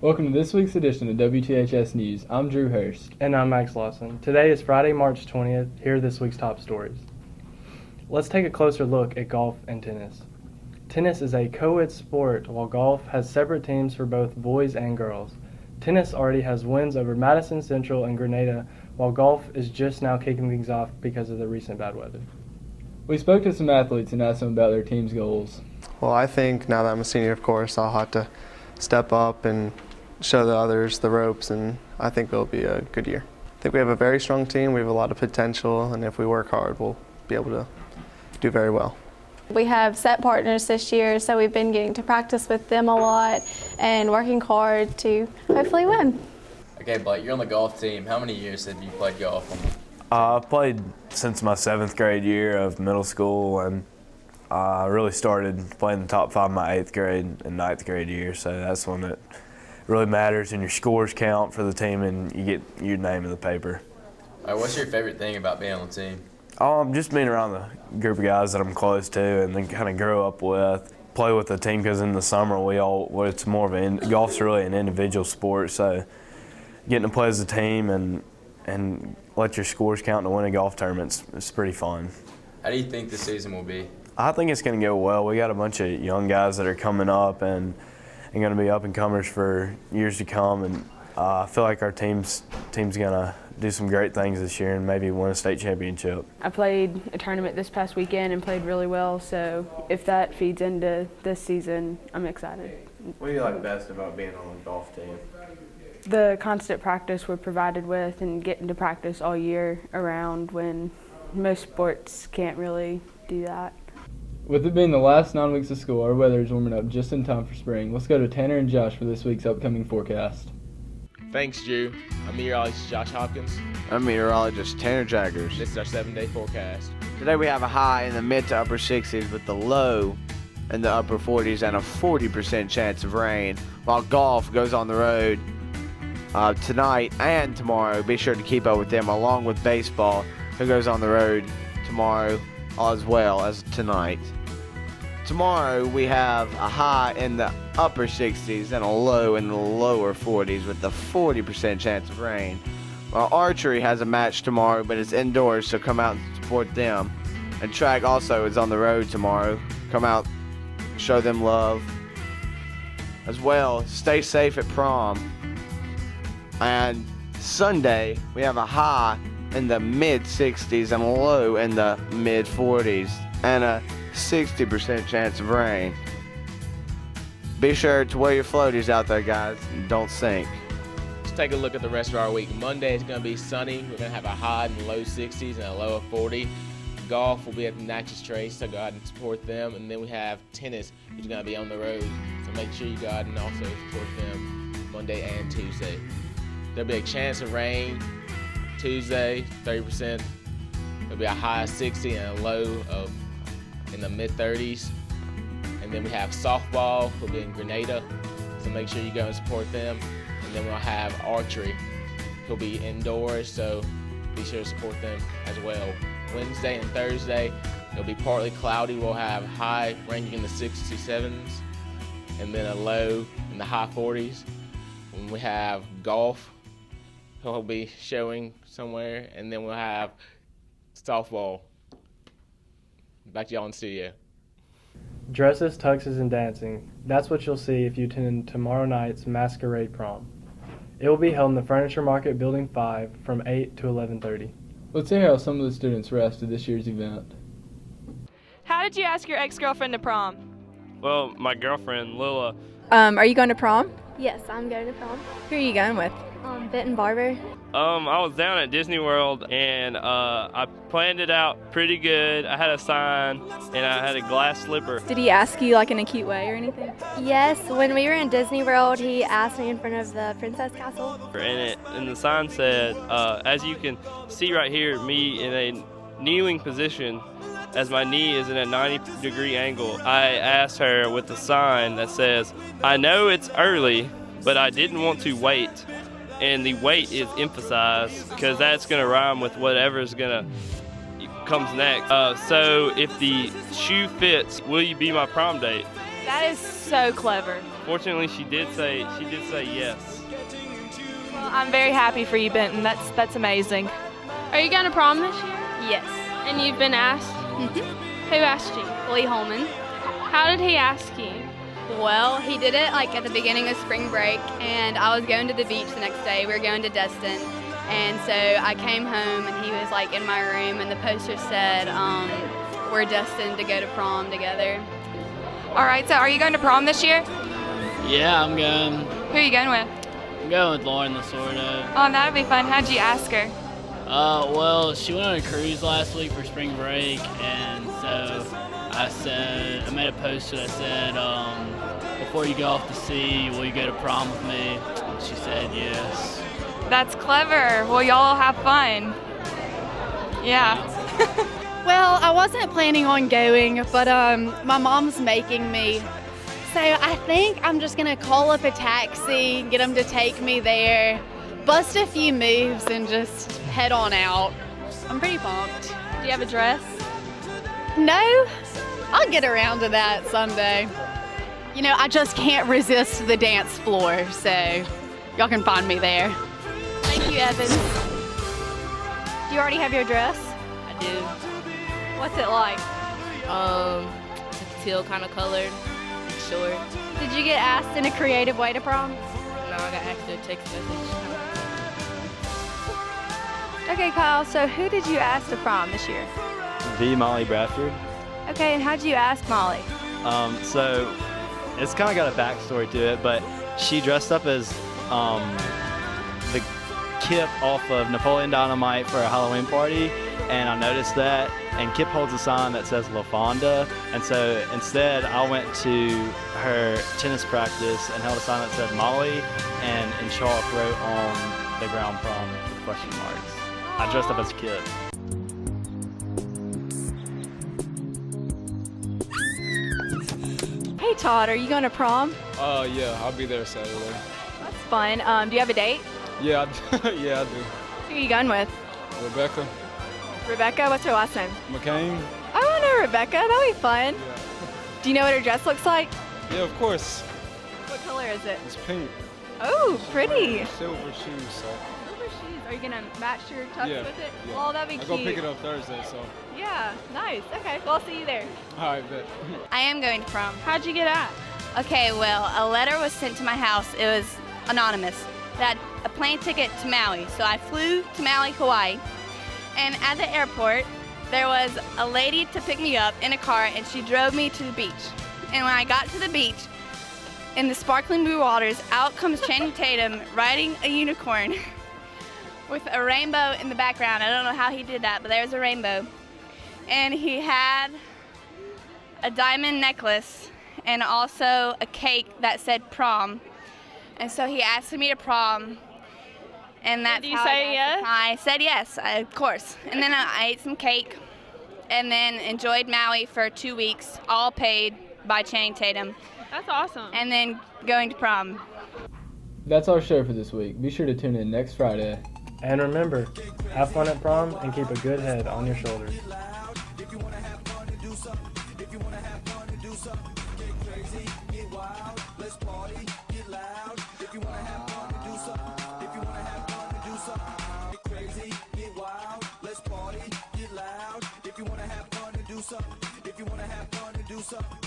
Welcome to this week's edition of WTHS News. I'm Drew Hurst. And I'm Max Lawson. Today is Friday, March 20th. Here are this week's top stories. Let's take a closer look at golf and tennis. Tennis is a co-ed sport, while golf has separate teams for both boys and girls. Tennis already has wins over Madison Central and Grenada, while golf is just now kicking things off because of the recent bad weather. We spoke to some athletes and asked them about their team's goals. Well, I think now that I'm a senior, of course, I'll have to step up and show the others the ropes, and I think it'll be a good year. I think we have a very strong team. We have a lot of potential, and if we work hard, we'll be able to do very well. We have set partners this year, so we've been getting to practice with them a lot and working hard to hopefully win. Okay, Blake, you're on the golf team. How many years have you played golf? I've played since my 7th grade year of middle school, and I really started playing the top 5 my 8th grade and 9th grade year, so that's when it really matters and your scores count for the team and you get your name in the paper. All right, what's your favorite thing about being on the team? Just being around the group of guys that I'm close to and then kind of grow up with. Play with the team because in the summer it's more of golf's really an individual sport, so getting to play as a team and let your scores count to win a golf tournament is pretty fun. How do you think the season will be? I think it's going to go well. We got a bunch of young guys that are coming up and going to be up-and-comers for years to come, and I feel like our team's going to do some great things this year and maybe win a state championship. I played a tournament this past weekend and played really well, so if that feeds into this season, I'm excited. What do you like best about being on the golf team? The constant practice we're provided with and getting to practice all year around when most sports can't really do that. With it being the last 9 weeks of school, our weather is warming up just in time for spring. Let's go to Tanner and Josh for this week's upcoming forecast. Thanks, Drew. I'm meteorologist Josh Hopkins. I'm meteorologist Tanner Jaggers. This is our 7-day forecast. Today we have a high in the mid to upper 60s with the low in the upper 40s and a 40% chance of rain, while golf goes on the road tonight and tomorrow. Be sure to keep up with them, along with baseball, who goes on the road tomorrow as well as tonight. Tomorrow we have a high in the upper 60s and a low in the lower 40s with a 40% chance of rain. While archery has a match tomorrow, but it's indoors, so come out and support them. And track also is on the road tomorrow. Come out, show them love. As well, stay safe at prom. And Sunday we have a high in the mid 60s and a low in the mid 40s and a 60% chance of rain. Be sure to wear your floaties out there, guys, and don't sink. Let's take a look at the rest of our week. Monday is going to be sunny. We're going to have a high in the low 60s and a low of 40. Golf will be at the Natchez Trace, so go out and support them. And then we have tennis, which is going to be on the road. So make sure you go out and also support them Monday and Tuesday. There'll be a chance of rain Tuesday, 30%. There'll be a high of 60 and a low of in the mid-30s. And then we have softball, will be in Grenada, so make sure you go and support them. And then we'll have archery, who'll be indoors, so be sure to support them as well. Wednesday and Thursday, it'll be partly cloudy. We'll have high ranging in the 67s, and then a low in the high 40s. When we have golf, he'll be showing somewhere, and then we'll have softball. Back to y'all in the studio. Dresses, tuxes, and dancing. That's what you'll see if you attend tomorrow night's Masquerade Prom. It will be held in the Furniture Market Building 5 from 8 to 11:30. Let's hear how some of the students reacted to this year's event. How did you ask your ex-girlfriend to prom? Well, my girlfriend, Lila. Are you going to prom? Yes, I'm going to prom. Who are you going with? Benton Barber. I was down at Disney World, and I planned it out pretty good. I had a sign, and I had a glass slipper. Did he ask you like in a cute way or anything? Yes, when we were in Disney World, he asked me in front of the Princess Castle. And the sign said, as you can see right here, me in a kneeling position, as my knee is in a 90-degree angle. I asked her with the sign that says, I know it's early, but I didn't want to wait. And the wait is emphasized because that's going to rhyme with whatever's going to comes next. So if the shoe fits, will you be my prom date? That is so clever. Fortunately, she did say yes. Well, I'm very happy for you, Benton. That's amazing. Are you going to prom this year? Yes. And you've been asked? Mm-hmm. Who asked you? Lee Holman. How did he ask you? Well, he did it like at the beginning of spring break, and I was going to the beach the next day. We were going to Destin, and so I came home, and he was like in my room, and the poster said, "We're destined to go to prom together." All right, so are you going to prom this year? Yeah, I'm going. Who are you going with? I'm going with Lauren Lasorda. Oh, that'll be fun. How'd you ask her? Well, she went on a cruise last week for spring break, and so I made a poster that said, before you go off to sea, will you go to prom with me? And she said yes. That's clever. Well, y'all have fun. Yeah. Well, I wasn't planning on going, but my mom's making me. So I think I'm just gonna call up a taxi, get them to take me there, bust a few moves, and just head on out. I'm pretty pumped. Do you have a dress? No, I'll get around to that someday. You know, I just can't resist the dance floor, so y'all can find me there. Thank you, Evans. Do you already have your dress? I do. What's it like? It's a teal kind of colored, short. Did you get asked in a creative way to prom? No, I got asked a text message. Okay, Kyle, so who did you ask to prom this year? The Molly Bradford. Okay, and how'd you ask Molly? So it's kind of got a backstory to it, but she dressed up as the Kip off of Napoleon Dynamite for a Halloween party, and I noticed that, and Kip holds a sign that says La Fonda, and so instead I went to her tennis practice and held a sign that said Molly, and in chalk wrote on the ground prom with question marks. I dressed up as Kip. Hey Todd, are you going to prom? Yeah, I'll be there Saturday. That's fun. Do you have a date? Yeah, yeah, I do. Who are you going with? Rebecca. Rebecca? What's her last name? McCain. I want to know Rebecca. That'll be fun. Yeah. Do you know what her dress looks like? Yeah, of course. What color is it? It's pink. Oh, pretty. Silver shoes, so. Silver shoes. Are you going to match your tux with it? Yeah. Well, that'd be cute. I'll go pick it up Thursday, so. Yeah, nice. Okay, well, I'll see you there. All right, bet. I am going to prom. How'd you get asked? Okay, well, a letter was sent to my house. It was anonymous. That a plane ticket to Maui. So I flew to Maui, Hawaii. And at the airport, there was a lady to pick me up in a car, and she drove me to the beach. And when I got to the beach, in the sparkling blue waters, out comes Channing Tatum riding a unicorn with a rainbow in the background. I don't know how he did that, but there's a rainbow. And he had a diamond necklace and also a cake that said prom. And so he asked me to prom. And that's Did you how say yes? I said yes, of course. And then I ate some cake and then enjoyed Maui for 2 weeks, all paid by Channing Tatum. That's awesome. And then going to prom. That's our show for this week. Be sure to tune in next Friday. And remember, have fun at prom and keep a good head on your shoulders. If you wanna have fun and do something.